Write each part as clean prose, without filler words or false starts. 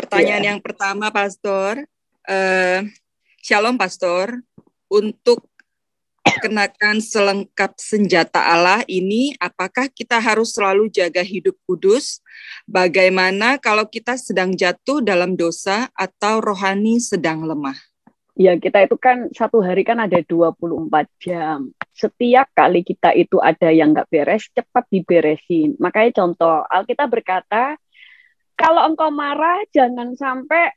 Pertanyaan yang pertama, Pastor. Shalom, Pastor. Untuk kenakan selengkap senjata Allah ini, apakah kita harus selalu jaga hidup kudus? Bagaimana kalau kita sedang jatuh dalam dosa atau rohani sedang lemah? Ya, kita itu kan satu hari kan ada 24 jam. Setiap kali kita itu ada yang nggak beres, cepat diberesin. Makanya contoh, Alkitab berkata, kalau engkau marah, jangan sampai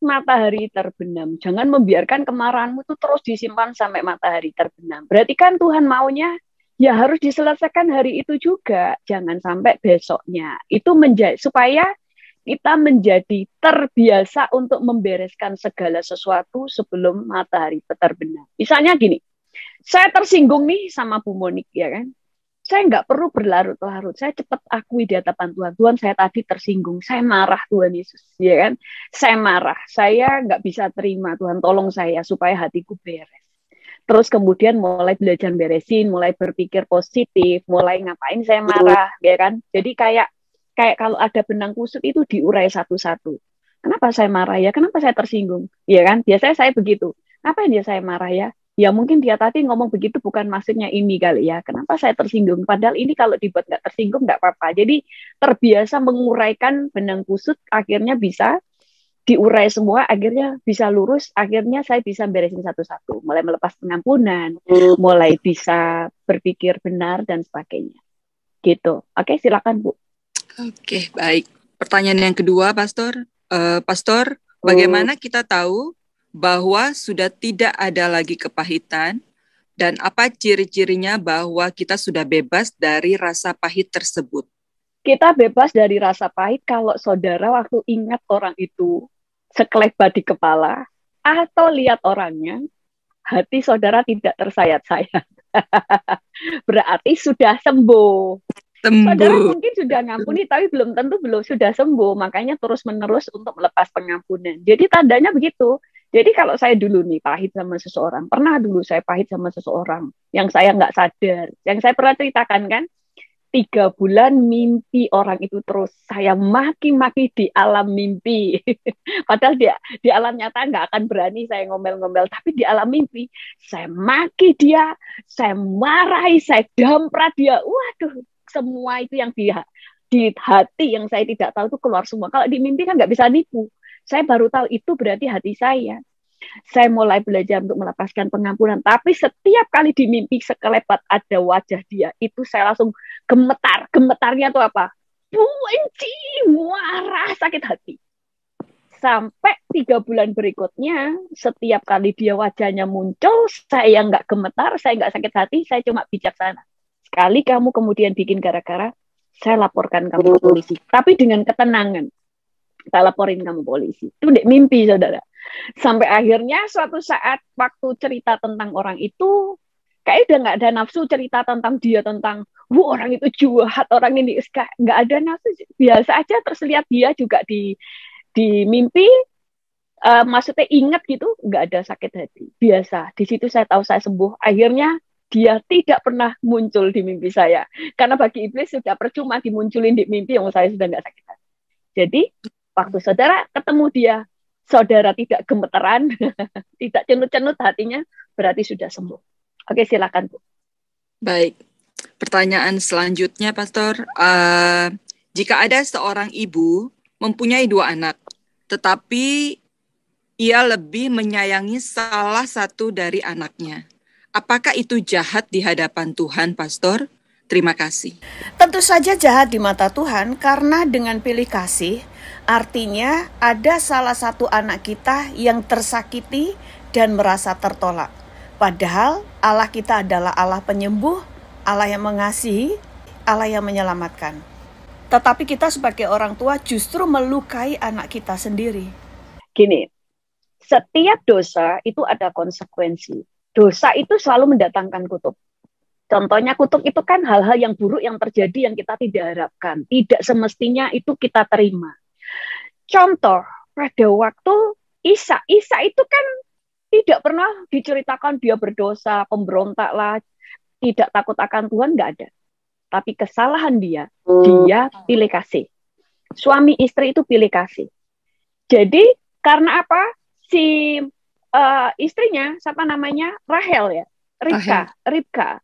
matahari terbenam. Jangan membiarkan kemarahanmu itu terus disimpan sampai matahari terbenam. Berarti kan Tuhan maunya, ya harus diselesaikan hari itu juga. Jangan sampai besoknya. Itu supaya kita menjadi terbiasa untuk membereskan segala sesuatu sebelum matahari terbenam. Misalnya gini, saya tersinggung nih sama Bu Monik, ya kan? Saya nggak perlu berlarut-larut. Saya cepat akui di hadapan Tuhan. Tuhan, saya tadi tersinggung. Saya marah, Tuhan Yesus, ya kan? Saya marah. Saya nggak bisa terima. Tuhan, tolong saya supaya hatiku beres. Terus kemudian mulai belajar beresin, mulai berpikir positif, mulai ngapain saya marah, ya kan? Jadi kayak kalau ada benang kusut itu diurai satu-satu. Kenapa saya marah ya? Kenapa saya tersinggung? Ya kan? Biasanya saya begitu. Apa yang dia saya marah ya? Ya mungkin dia tadi ngomong begitu bukan maksudnya ini kali ya. Kenapa saya tersinggung? Padahal ini kalau dibuat nggak tersinggung nggak apa-apa. Jadi terbiasa menguraikan benang kusut, akhirnya bisa diurai semua, akhirnya bisa lurus, akhirnya saya bisa beresin satu-satu. Mulai melepas pengampunan, mulai bisa berpikir benar dan sebagainya. Gitu. Oke, silakan Bu. Oke, baik. Pertanyaan yang kedua, Pastor. Pastor, bagaimana kita tahu bahwa sudah tidak ada lagi kepahitan dan apa ciri-cirinya bahwa kita sudah bebas dari rasa pahit tersebut? Kita bebas dari rasa pahit kalau saudara waktu ingat orang itu sekelebat di kepala atau lihat orangnya, hati saudara tidak tersayat-sayat. Berarti sudah sembuh. Saudara mungkin sudah ngampuni, tapi belum tentu sudah sembuh. Makanya terus-menerus untuk melepas pengampunan. Jadi tandanya begitu. Jadi kalau saya dulu nih pahit sama seseorang, pernah dulu saya pahit sama seseorang yang saya nggak sadar. Yang saya pernah ceritakan kan, 3 bulan mimpi orang itu terus. Saya maki-maki di alam mimpi. Padahal di alam nyata nggak akan berani saya ngomel-ngomel. Tapi di alam mimpi, saya maki dia, saya marahi, saya damprat dia. Waduh, semua itu yang di hati yang saya tidak tahu itu keluar semua. Kalau di mimpi kan nggak bisa nipu. Saya baru tahu itu berarti hati saya. Saya mulai belajar untuk melepaskan pengampunan. Tapi setiap kali di mimpi sekelebat ada wajah dia, itu saya langsung gemetar. Gemetarnya itu apa? Benci, marah, sakit hati. Sampai 3 bulan berikutnya, setiap kali dia wajahnya muncul, saya nggak gemetar, saya nggak sakit hati, saya cuma bijaksana. Sekali kamu kemudian bikin gara-gara, saya laporkan kamu ke polisi. Tapi dengan ketenangan. Saya laporin kamu polisi. Itu mimpi, saudara. Sampai akhirnya suatu saat waktu cerita tentang orang itu, kayak udah nggak ada nafsu cerita tentang dia, tentang orang itu jahat, orang ini nggak ada nafsu. Biasa aja, terus lihat dia juga di mimpi, maksudnya ingat gitu, nggak ada sakit hati. Biasa. Di situ saya tahu saya sembuh. Akhirnya dia tidak pernah muncul di mimpi saya. Karena bagi iblis sudah percuma dimunculin di mimpi yang saya sudah nggak sakit hati. Jadi, waktu saudara ketemu dia, saudara tidak gemeteran, tidak cenut-cenut hatinya, berarti sudah sembuh. Oke, silakan Bu. Baik. Pertanyaan selanjutnya, Pastor. Jika ada seorang ibu mempunyai 2 anak, tetapi ia lebih menyayangi salah satu dari anaknya, apakah itu jahat di hadapan Tuhan, Pastor? Terima kasih. Tentu saja jahat di mata Tuhan, karena dengan pilih kasih, artinya ada salah satu anak kita yang tersakiti dan merasa tertolak. Padahal Allah kita adalah Allah penyembuh, Allah yang mengasihi, Allah yang menyelamatkan. Tetapi kita sebagai orang tua justru melukai anak kita sendiri. Gini, setiap dosa itu ada konsekuensi. Dosa itu selalu mendatangkan kutuk. Contohnya kutuk itu kan hal-hal yang buruk yang terjadi yang kita tidak harapkan. Tidak semestinya itu kita terima. Contoh, pada waktu Isa itu kan tidak pernah diceritakan dia berdosa, pemberontak lah, tidak takut akan Tuhan, nggak ada. Tapi kesalahan dia pilih kasih. Suami istri itu pilih kasih. Jadi karena apa? Si istrinya, siapa namanya? Rahel ya? Ribka.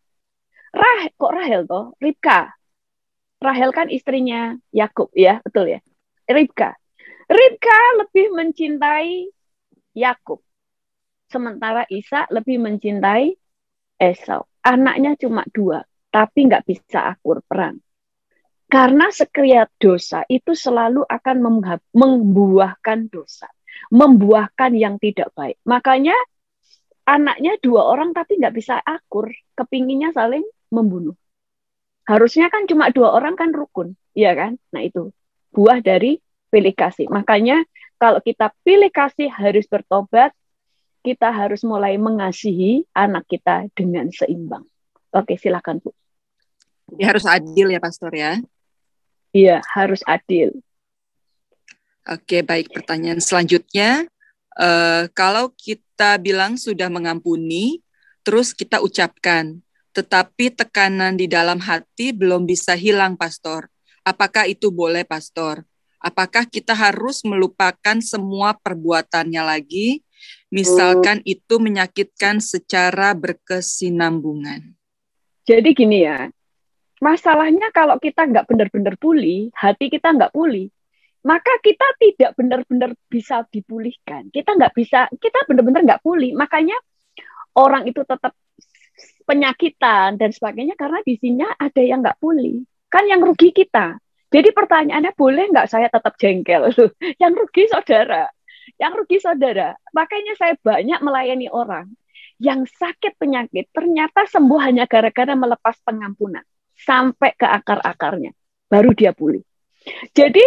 Kok Rahel toh? Ribka. Rahel kan istrinya Yakub ya, betul ya? Ribka. Ribka lebih mencintai Yakub. Sementara Ishak lebih mencintai Esau. Anaknya cuma 2, tapi nggak bisa akur perang. Karena sekriat dosa itu selalu akan membuahkan dosa. Membuahkan yang tidak baik. Makanya anaknya 2 orang tapi nggak bisa akur. Kepinginnya saling membunuh. Harusnya kan cuma 2 orang kan rukun. Iya kan? Nah itu. Buah dari pilih kasih. Makanya kalau kita pilih kasih harus bertobat. Kita harus mulai mengasihi anak kita dengan seimbang. Oke, silakan Bu. Jadi harus adil ya Pastor ya? Iya, harus adil. Oke, baik. Pertanyaan selanjutnya, kalau kita bilang sudah mengampuni, terus kita ucapkan, tetapi tekanan di dalam hati belum bisa hilang, Pastor. Apakah itu boleh, Pastor? Apakah kita harus melupakan semua perbuatannya lagi, misalkan itu menyakitkan secara berkesinambungan? Jadi gini ya, masalahnya kalau kita nggak benar-benar pulih, hati kita nggak pulih, maka kita tidak benar-benar bisa dipulihkan. Kita benar-benar nggak pulih. Makanya orang itu tetap penyakitan dan sebagainya karena di sini ada yang nggak pulih. Kan yang rugi kita. Jadi pertanyaannya, boleh nggak saya tetap jengkel? Yang rugi saudara. Yang rugi saudara. Makanya saya banyak melayani orang yang sakit penyakit, ternyata sembuh hanya gara-gara melepas pengampunan. Sampai ke akar-akarnya. Baru dia pulih. Jadi,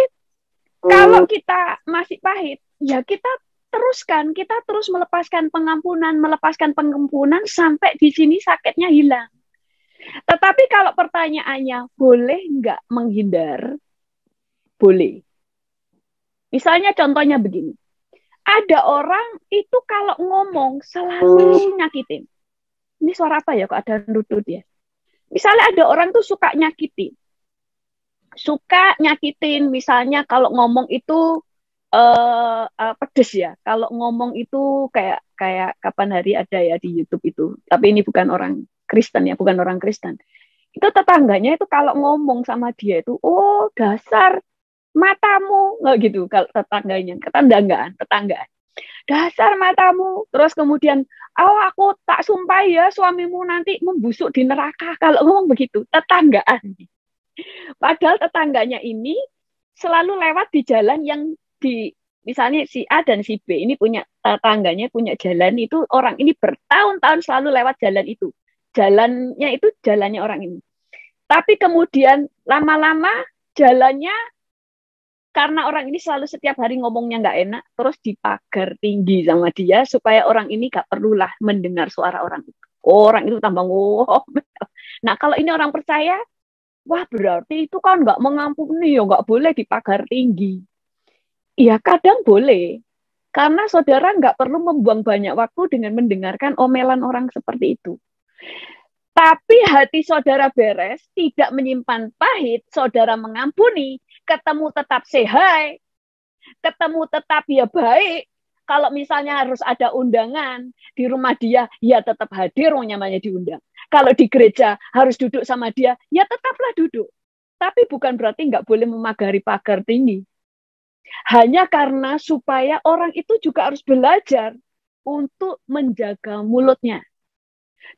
kalau kita masih pahit, ya kita teruskan. Kita terus melepaskan pengampunan sampai di sini sakitnya hilang. Tetapi kalau pertanyaannya, boleh nggak menghindar? Boleh. Misalnya contohnya begini. Ada orang itu kalau ngomong selalu nyakitin. Ini suara apa ya kok ada nudut ya? Misalnya ada orang tuh suka nyakitin. Misalnya kalau ngomong itu pedes ya. Kalau ngomong itu kayak kapan hari ada ya di YouTube itu. Tapi ini bukan orang Kristen ya, bukan orang Kristen. Itu tetangganya itu kalau ngomong sama dia itu, oh dasar matamu, nggak gitu kalau tetanggaan. Dasar matamu. Terus kemudian, aku tak sumpah ya suamimu nanti membusuk di neraka kalau ngomong begitu. Tetanggaan. Padahal tetangganya ini selalu lewat di jalan yang misalnya si A dan si B ini punya tetangganya punya jalan itu, orang ini bertahun-tahun selalu lewat jalan itu. Jalannya orang ini. Tapi kemudian lama-lama jalannya, karena orang ini selalu setiap hari ngomongnya nggak enak, terus dipagar tinggi sama dia supaya orang ini nggak perlulah mendengar suara orang itu. Orang itu tambah ngomong. Nah kalau ini orang percaya, wah berarti itu kan nggak mengampuni, ya nggak boleh dipagar tinggi. Ya kadang boleh, karena saudara nggak perlu membuang banyak waktu dengan mendengarkan omelan orang seperti itu. Tapi hati saudara beres, tidak menyimpan pahit, saudara mengampuni, ketemu tetap sehat, ketemu tetap ya baik. Kalau misalnya harus ada undangan di rumah dia, ya tetap hadir, namanya diundang. Kalau di gereja harus duduk sama dia, ya tetaplah duduk. Tapi bukan berarti nggak boleh memagari pagar tinggi. Hanya karena supaya orang itu juga harus belajar untuk menjaga mulutnya.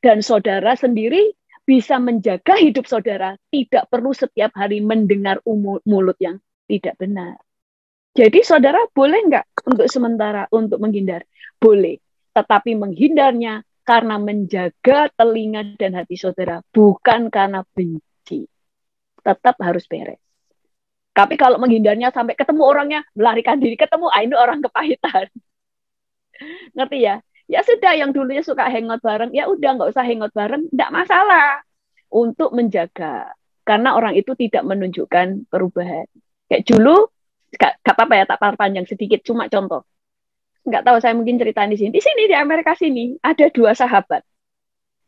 Dan saudara sendiri bisa menjaga hidup saudara, tidak perlu setiap hari mendengar mulut yang tidak benar. Jadi saudara boleh nggak untuk sementara untuk menghindar? Boleh, tetapi menghindarnya karena menjaga telinga dan hati saudara, bukan karena benci. Tetap harus beres. Tapi kalau menghindarnya sampai ketemu orangnya, melarikan diri, ketemu, ini orang kepahitan. Ngerti ya? Ya sudah, yang dulunya suka hangout bareng, ya udah nggak usah hangout bareng, nggak masalah. Untuk menjaga. Karena orang itu tidak menunjukkan perubahan. Kayak dulu, nggak apa-apa ya, tak panjang sedikit, cuma contoh. Nggak tahu, saya mungkin ceritain di sini. Di sini, di Amerika sini, ada 2 sahabat.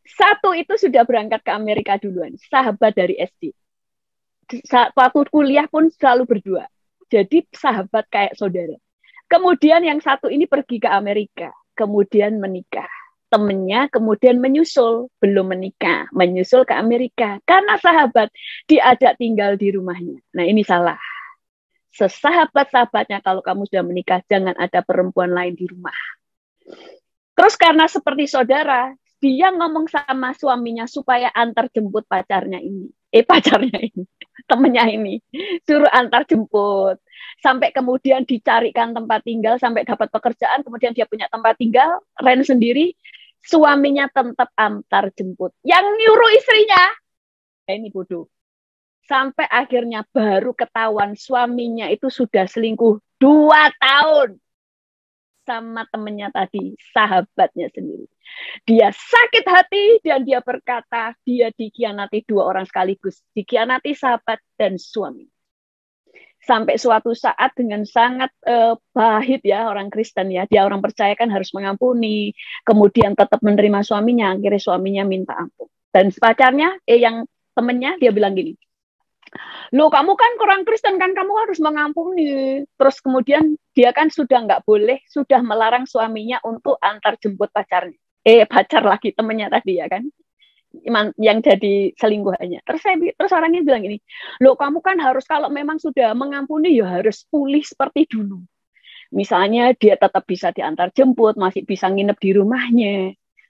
Satu itu sudah berangkat ke Amerika duluan, sahabat dari SD. Waktu kuliah pun selalu berdua. Jadi sahabat kayak saudara. Kemudian yang satu ini pergi ke Amerika, kemudian menikah. Temennya kemudian menyusul, belum menikah, menyusul ke Amerika. Karena sahabat diajak tinggal di rumahnya. Nah ini salah. Sesahabat-sahabatnya kalau kamu sudah menikah, jangan ada perempuan lain di rumah. Terus karena seperti saudara, dia ngomong sama suaminya supaya antar jemput pacarnya ini. Temennya ini. Suruh antar jemput. Sampai kemudian dicarikan tempat tinggal, sampai dapat pekerjaan, kemudian dia punya tempat tinggal, rent sendiri, suaminya tetap antar jemput. Yang nyuruh istrinya, ini bodoh. Sampai akhirnya baru ketahuan suaminya itu sudah selingkuh 2 tahun sama temennya tadi, sahabatnya sendiri. Dia sakit hati dan dia berkata dia dikhianati 2 orang sekaligus. Dikhianati sahabat dan suami. Sampai suatu saat dengan sangat pahit ya orang Kristen ya. Dia orang percaya kan harus mengampuni. Kemudian tetap menerima suaminya. Akhirnya suaminya minta ampun. Dan pacarnya, yang temennya dia bilang gini. Loh kamu kan orang Kristen kan kamu harus mengampuni. Terus kemudian dia kan sudah nggak boleh, sudah melarang suaminya untuk antar jemput pacarnya. Pacar lagi temennya tadi ya kan, yang jadi selingkuhannya. Terus orangnya bilang gini, loh kamu kan harus kalau memang sudah mengampuni ya harus pulih seperti dulu. Misalnya dia tetap bisa diantar jemput, masih bisa nginep di rumahnya.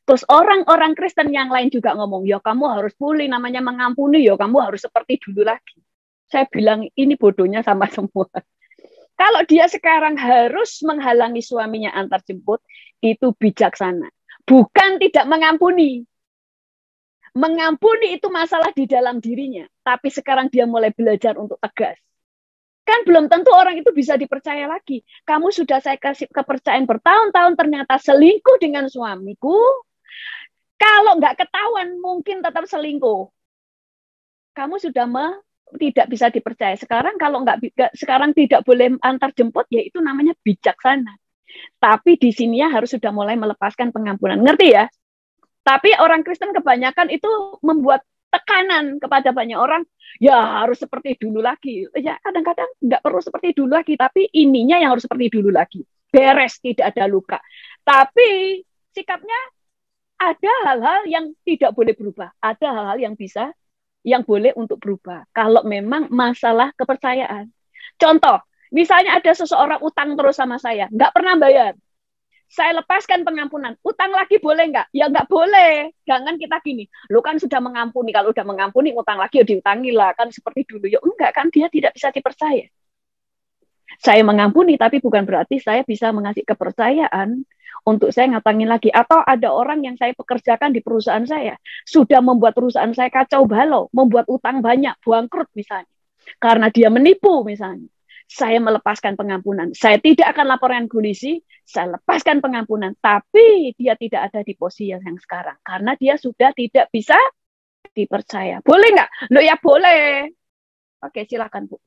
Terus orang-orang Kristen yang lain juga ngomong, ya kamu harus pulih, namanya mengampuni, ya kamu harus seperti dulu lagi. Saya bilang, ini bodohnya sama semua. Kalau dia sekarang harus menghalangi suaminya antar jemput, itu bijaksana. Bukan tidak mengampuni. Mengampuni itu masalah di dalam dirinya. Tapi sekarang dia mulai belajar untuk tegas. Kan belum tentu orang itu bisa dipercaya lagi. Kamu sudah saya kasih kepercayaan bertahun-tahun, ternyata selingkuh dengan suamiku. Kalau nggak ketahuan, mungkin tetap selingkuh. Kamu sudah tidak bisa dipercaya. Sekarang kalau sekarang tidak boleh antar jemput, ya itu namanya bijaksana. Tapi di sininya harus sudah mulai melepaskan pengampunan. Ngerti ya? Tapi orang Kristen kebanyakan itu membuat tekanan kepada banyak orang, ya harus seperti dulu lagi. Ya kadang-kadang nggak perlu seperti dulu lagi, tapi ininya yang harus seperti dulu lagi. Beres, tidak ada luka. Tapi sikapnya ada hal-hal yang tidak boleh berubah. Ada hal-hal yang boleh untuk berubah. Kalau memang masalah kepercayaan. Contoh, misalnya ada seseorang utang terus sama saya, nggak pernah bayar. Saya lepaskan pengampunan. Utang lagi boleh nggak? Ya nggak boleh. Jangan kita gini, lu kan sudah mengampuni. Kalau udah mengampuni, utang lagi ya diutangi lah. Kan seperti dulu. Ya enggak, kan dia tidak bisa dipercaya. Saya mengampuni, tapi bukan berarti saya bisa mengasih kepercayaan untuk saya ngatangin lagi. Atau ada orang yang saya pekerjakan di perusahaan saya, sudah membuat perusahaan saya kacau balau, membuat utang banyak, bangkrut misalnya. Karena dia menipu misalnya. Saya melepaskan pengampunan. Saya tidak akan laporkan polisi, saya lepaskan pengampunan. Tapi dia tidak ada di posisi yang sekarang. Karena dia sudah tidak bisa dipercaya. Boleh nggak? Loh ya boleh. Oke, silakan Bu.